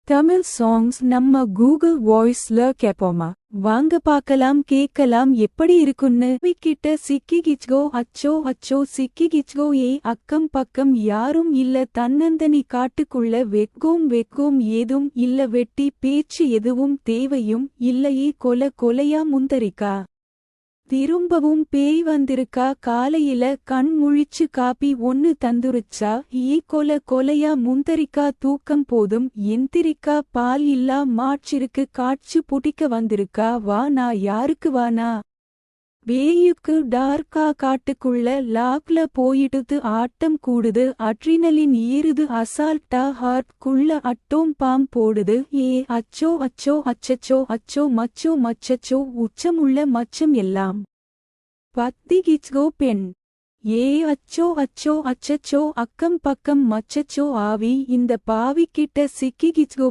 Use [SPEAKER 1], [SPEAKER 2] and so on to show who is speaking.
[SPEAKER 1] Tamil songs நம்ம Google வாய்ஸ்ல கேப்போமா? வாங்க பார்க்கலாம் கேட்கலாம் எப்படி இருக்குன்னு. கிட்ட சிக்கிக்கிச்கோ அச்சோ அச்சோ சிக்கிக்கிச்கோ அக்கம் பக்கம் யாரும் இல்ல தன்னந்தனி காட்டுக்குள்ள வெட்கோம் ஏதும் இல்ல வெட்டி பேச்சு எதுவும் தேவையும் இல்லையே கொலையா முந்தரிக்கா. திரும்பவும் பேய் வந்திருக்கா காலையில கண் முழிச்சு காப்பி ஒன்னு தந்துருச்சா கொலையா முந்தரிக்கா தூக்கம் போதும் எந்திரிக்கா பால் இல்லா மாற்றிருக்கு காட்சி புடிக்க வந்திருக்கா வானா யாருக்கு வானா வேயுக்கு டார்க்கா காட்டுக்குள்ள லாக்ல போயிடுது ஆட்டம் கூடுது அட்ரினலின் ஏறுது அசால்ட்டா ஹார்ட் குள்ள அட்டோம் பாம் போடுது அச்சோ அச்சோ அச்சச்சோ அச்சோ மச்சோ மச்சச்சோ உச்சமுள்ள மச்சம் எல்லாம் பத்திகிச்கோ பெண் அச்சோ அச்சோ அச்சச்சோ அக்கம் பக்கம் மச்சச்சோ ஆவி இந்த பாவிக்கிட்ட சிக்கிகிச்கோ